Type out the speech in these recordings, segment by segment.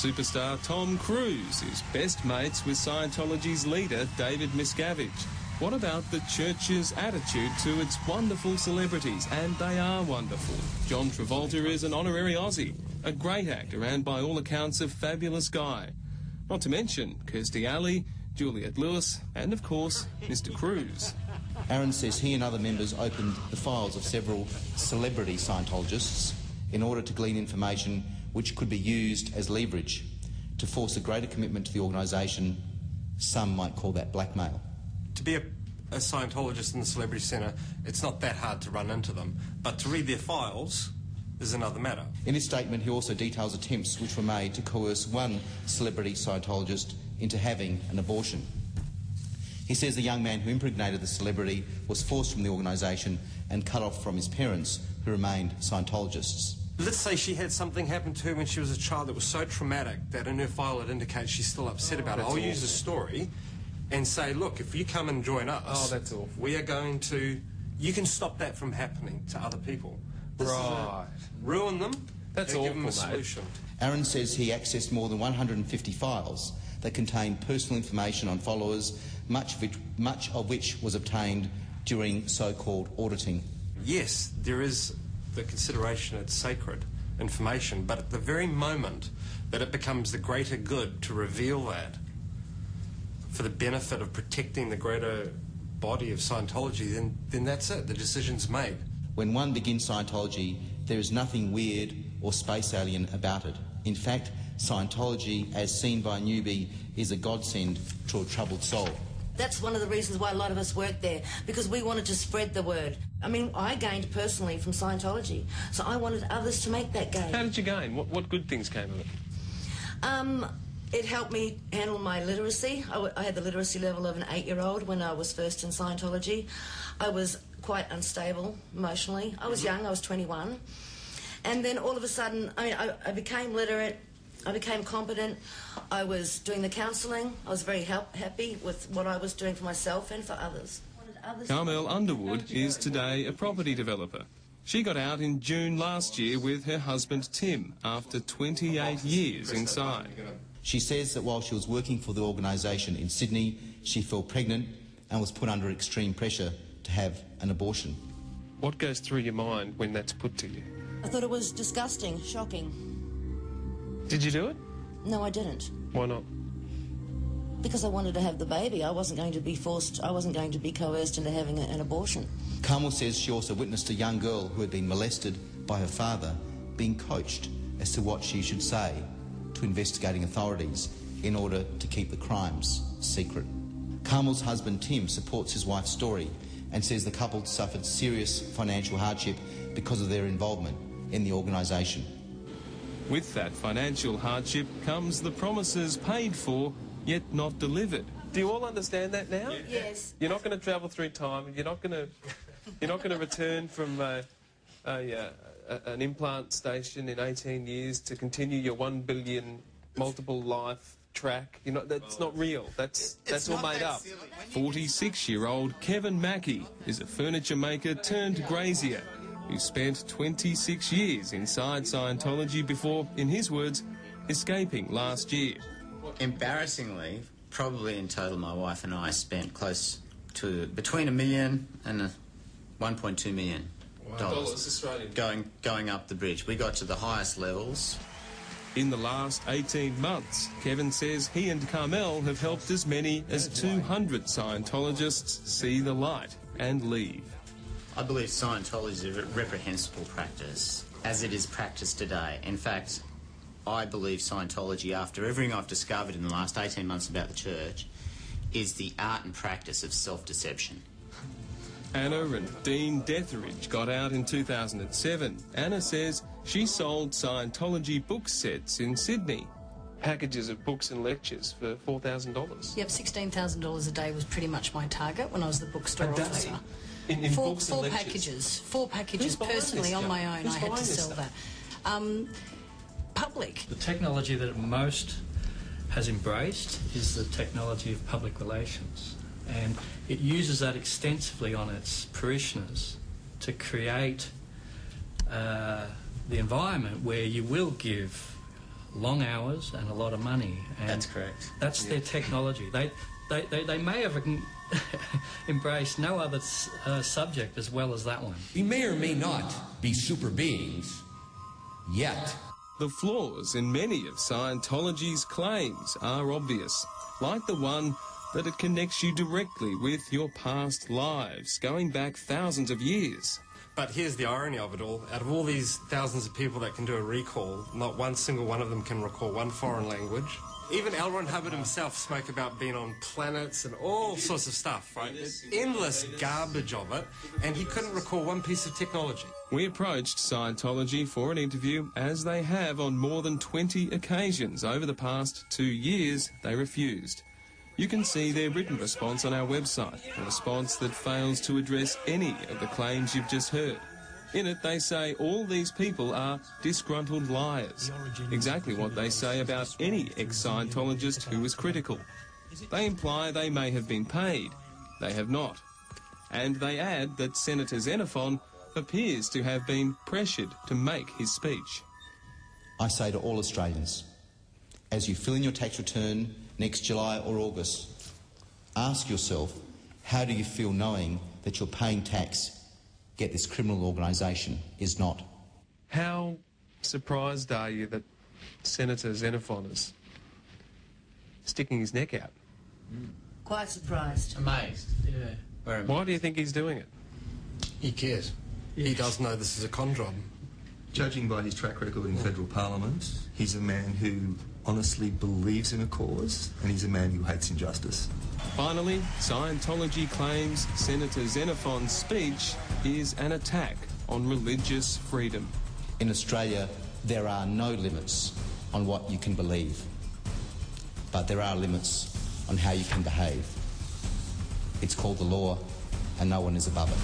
superstar Tom Cruise is best mates with Scientology's leader, David Miscavige. What about the church's attitude to its wonderful celebrities? And they are wonderful. John Travolta is an honorary Aussie, a great actor and by all accounts a fabulous guy. Not to mention Kirstie Alley, Juliette Lewis and of course Mr Cruise. Aaron says he and other members opened the files of several celebrity Scientologists in order to glean information which could be used as leverage to force a greater commitment to the organisation. Some might call that blackmail. To be a Scientologist in the Celebrity Centre, it's not that hard to run into them, but to read their files is another matter. In his statement, he also details attempts which were made to coerce one celebrity Scientologist into having an abortion. He says the young man who impregnated the celebrity was forced from the organisation and cut off from his parents, who remained Scientologists. Let's say she had something happen to her when she was a child that was so traumatic that in her file it indicates she's still upset about it. I'll use a story and say, look, if you come and join us, that's awful. We are going to... You can stop that from happening to other people. Right. Ruin them. That's and awful, give them a solution. Aaron says he accessed more than 150 files that contained personal information on followers, much of which was obtained during so-called auditing. Yes, there is the consideration it's sacred information, but at the very moment that it becomes the greater good to reveal that for the benefit of protecting the greater body of Scientology, then that's it. The decision's made. When one begins Scientology, there is nothing weird or space alien about it. In fact, Scientology, as seen by a newbie, is a godsend to a troubled soul. That's one of the reasons why a lot of us work there, because we wanted to spread the word. I mean, I gained personally from Scientology, so I wanted others to make that gain. How did you gain? What good things came of it? It helped me handle my literacy. I had the literacy level of an 8-year-old when I was first in Scientology. I was quite unstable emotionally. I was young, I was 21. And then all of a sudden, I became literate, I became competent, I was doing the counselling, I was very happy with what I was doing for myself and for others. Carmel Underwood is today a property developer. She got out in June last year with her husband Tim after 28 years inside. She says that while she was working for the organisation in Sydney, she fell pregnant and was put under extreme pressure to have an abortion. What goes through your mind when that's put to you? I thought it was disgusting, shocking. Did you do it? No, I didn't. Why not? Because I wanted to have the baby. I wasn't going to be forced, I wasn't going to be coerced into having an abortion. Carmel says she also witnessed a young girl who had been molested by her father being coached as to what she should say to investigating authorities in order to keep the crimes secret. Carmel's husband Tim supports his wife's story and says the couple suffered serious financial hardship because of their involvement in the organisation. With that financial hardship comes the promises paid for, yet not delivered. Do you all understand that now? Yes. You're not going to travel through time. You're not going to return from an implant station in 18 years to continue your 1 billion multiple life track. You know, that's not real. That's all made up. 46-year-old Kevin Mackey is a furniture maker turned grazier who spent 26 years inside Scientology before, in his words, escaping last year. Embarrassingly, probably in total my wife and I spent close to between $1 million and $1.2 million. Dollars Australian. Going up the bridge. We got to the highest levels. In the last 18 months, Kevin says he and Carmel have helped as many as 200 Scientologists see the light and leave. I believe Scientology is a reprehensible practice, as it is practiced today. In fact, I believe Scientology, after everything I've discovered in the last 18 months about the church, is the art and practice of self-deception. Anna and Dean Detheridge got out in 2007. Anna says she sold Scientology book sets in Sydney. Packages of books and lectures for $4,000. Yep, $16,000 a day was pretty much my target when I was the bookstore officer. In four books and lectures? packages. 4 packages personally on my own. I had to sell that. Public. The technology that it most has embraced is the technology of public relations, and it uses that extensively on its parishioners to create the environment where you will give long hours and a lot of money. And That's correct. That's their technology. They may have embraced no other subject as well as that one. We may or may not be super beings yet. The flaws in many of Scientology's claims are obvious, like the one that it connects you directly with your past lives, going back thousands of years. But here's the irony of it all. Out of all these thousands of people that can do a recall, not one single one of them can recall one foreign language. Even L. Ron Hubbard himself spoke about being on planets and all sorts of stuff, right? There's endless garbage of it, and he couldn't recall one piece of technology. We approached Scientology for an interview, as they have on more than 20 occasions over the past 2 years. They refused. You can see their written response on our website, a response that fails to address any of the claims you've just heard. In it, they say all these people are disgruntled liars, exactly what they say about any ex-Scientologist who is critical. They imply they may have been paid. They have not. And they add that Senator Xenophon appears to have been pressured to make his speech. I say to all Australians, as you fill in your tax return next July or August, ask yourself, how do you feel knowing that you're paying tax, yet this criminal organisation is not? How surprised are you that Senator Xenophon is sticking his neck out? Quite surprised. Amazed. Yeah. Why do you think he's doing it? He cares. He does know this is a con job. Judging by his track record in federal parliament, he's a man who honestly believes in a cause, and he's a man who hates injustice. Finally, Scientology claims Senator Xenophon's speech is an attack on religious freedom. In Australia, there are no limits on what you can believe, but there are limits on how you can behave. It's called the law, and no one is above it.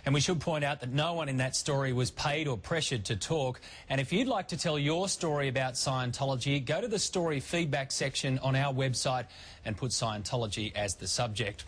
And we should point out that no one in that story was paid or pressured to talk. And if you'd like to tell your story about Scientology, go to the story feedback section on our website and put Scientology as the subject.